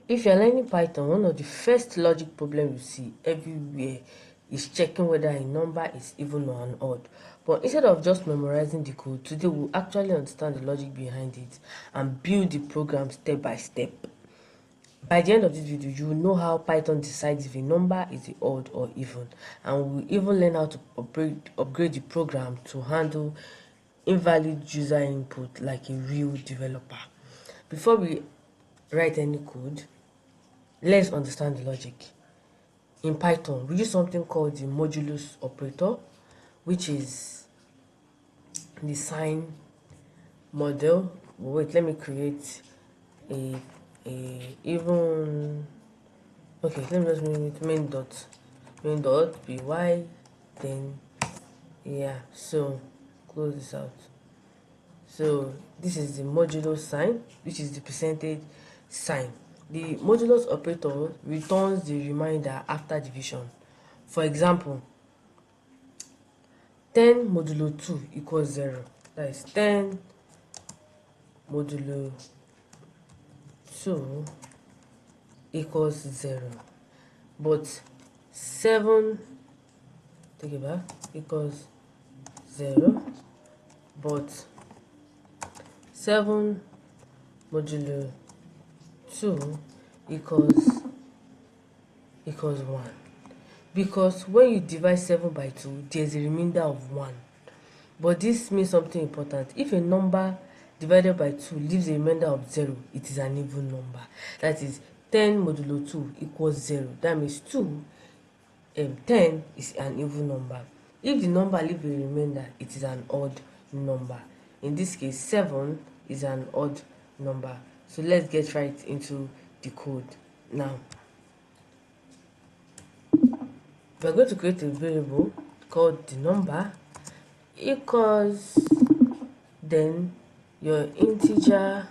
If you're learning Python, one of the first logic problems you see everywhere is checking whether a number is even or an odd. But instead of just memorizing the code, today we'll actually understand the logic behind it and build the program step by step. By the end of this video, you will know how Python decides if a number is odd or even, and we'll even learn how to upgrade the program to handle invalid user input like a real developer. Before we write any code, let's understand the logic. In Python, we use something called the modulus operator, which is the sign model. Wait, let me create a even. Okay, let me just name it main dot py. Then yeah, so close this out. So this is the modulus sign, which is the percentage sign. The modulus operator returns the remainder after division. For example, 10 modulo 2 equals 0. That is 10 modulo 2 equals 0. But 7, take it back, equals 0. But 7 modulo 2 equals 1. Because when you divide 7 by 2, there's a remainder of 1. But this means something important. If a number divided by 2 leaves a remainder of 0, it is an even number. That is 10 modulo 2 equals 0. That means 10 is an even number. If the number leaves a remainder, it is an odd number. In this case, 7 is an odd number. So let's get right into the code now. We're going to create a variable called the number equals then your integer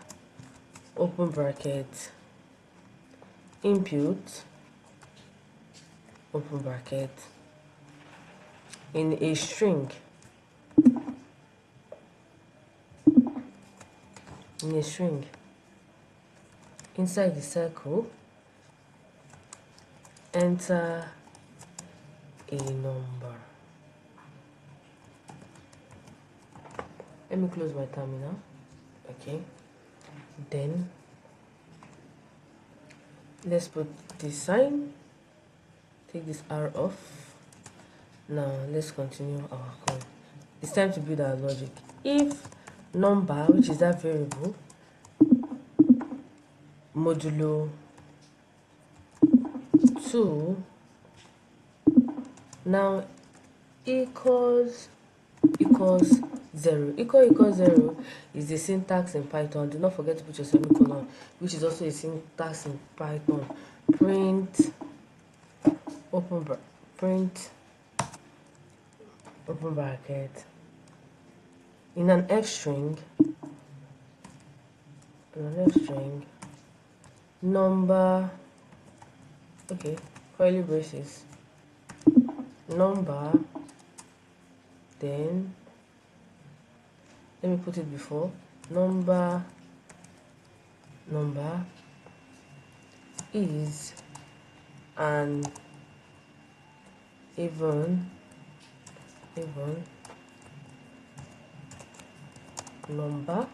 open bracket input open bracket in a string inside the circle enter a number. Let me close my terminal. Okay, then let's put this sign, take this R off. Now let's continue our code. It's time to build our logic. If number, which is that variable, modulo 2 now equals 0. Equals 0 is the syntax in Python. Do not forget to put your semicolon, which is also a syntax in Python. Print open bracket in an F string number, okay, curly braces, number, then let me put it before number is an even number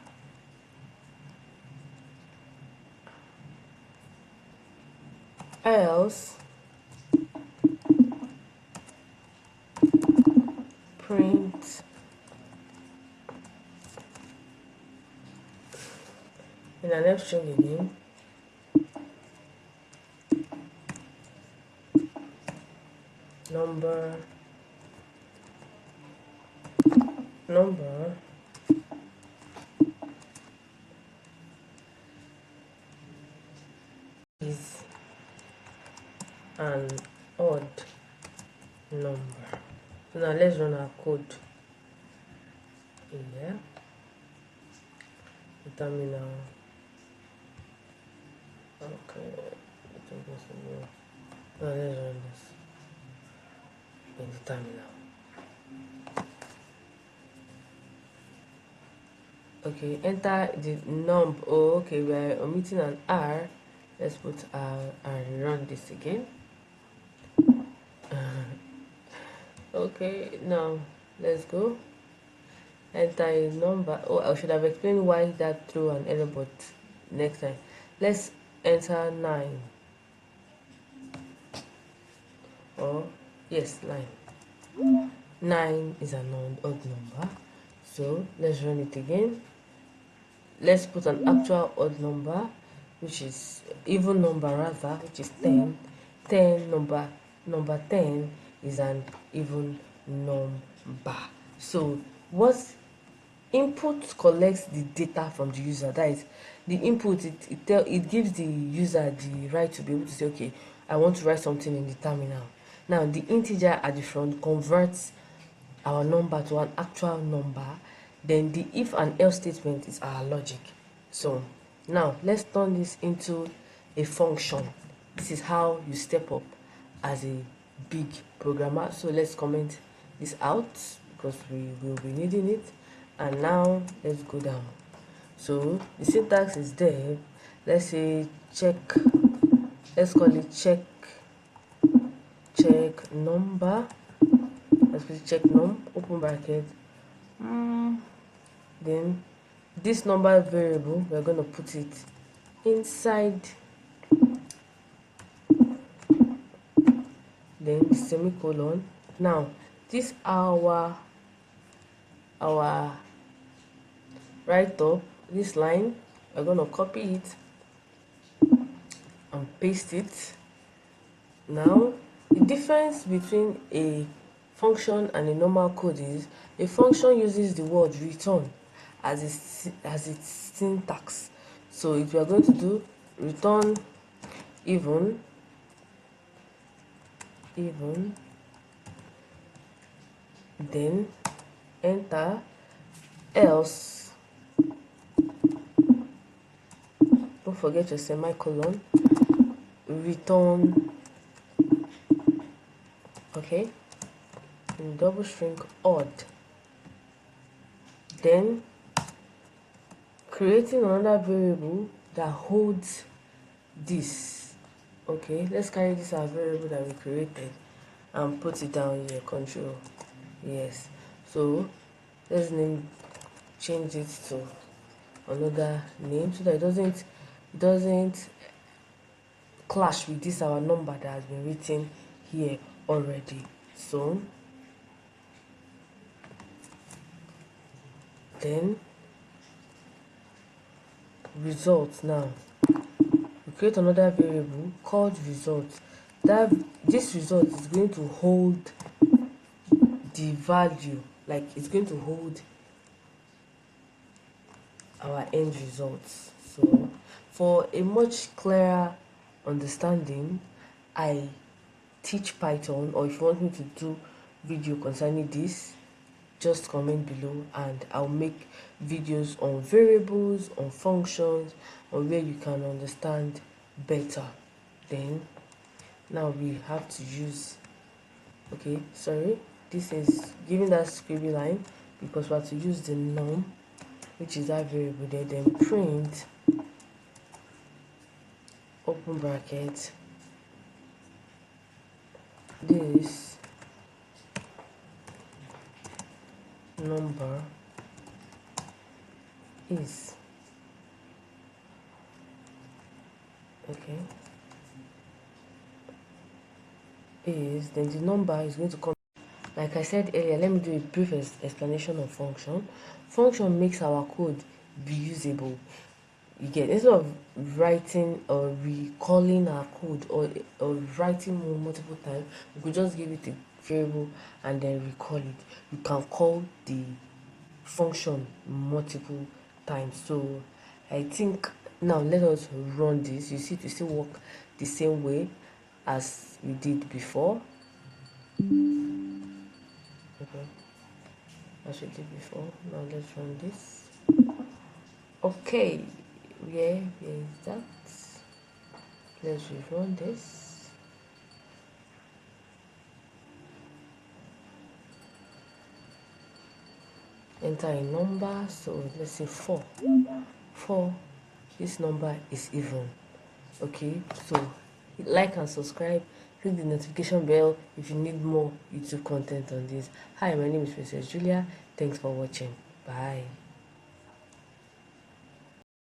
else print in an F string again number is an odd number. So now let's run our code in there. The terminal. Okay. Now let's run this in the terminal. Okay, enter the num. Oh, okay, we're omitting an R Let's put and run this again. Okay, now let's go. Enter a number. Oh, I should have explained why that threw an error, but next time. Let's enter 9. Or yes, 9. 9 is an odd number. So let's run it again. Let's put an actual odd number, which is even number rather, which is 10. 10 number 10 is an even number. So what input collects the data from the user. That is, the input, it gives the user the right to be able to say, okay, I want to write something in the terminal. Now the integer at the front converts our number to an actual number. Then the if and else statement is our logic. So now let's turn this into a function. This is how you step up as a big programmer. So let's comment this out because we will be needing it. And now let's go down. So the syntax is there. Let's say check, let's call it check number. Let's put check num, open bracket. Then this number variable, we're going to put it inside, then semicolon. Now this our right up, this line, we're going to copy it and paste it. Now the difference between a function and a normal code is a function uses the word return as its syntax. So if we are going to do return even, then enter, else, don't forget your semicolon, return, okay, in double string odd, then creating another variable that holds this. Okay, let's carry this our variable that we created and put it down here, control, yes. So let's change it to another name so that it doesn't clash with this our number that has been written here already. So then results. Now we create another variable called results. This result is going to hold the value, like it's going to hold our end results. So for a much clearer understanding, I teach Python, or if you want me to do video concerning this, just comment below and I'll make videos on variables, on functions, on where you can understand better. Then now we have to use, okay, sorry, this is giving that squiggly line because we have to use the num, which is that variable there, then print open bracket this number is, okay, is, then the number is going to come. Like I said earlier, let me do a brief explanation of function. Function makes our code be usable. You get, instead of writing or recalling our code or writing multiple times, we could just give it a variable and then recall it. You can call the function multiple times. So I think now let us run this. You see, it will still work the same way as we did before. Okay, as we did before. Now let's run this. Okay, where is that? Let's rerun this. Enter a number, so let's say 4. 4, this number is even. Okay, so like and subscribe, click the notification bell if you need more YouTube content on this. Hi, my name is Princess Julia. Thanks for watching. Bye.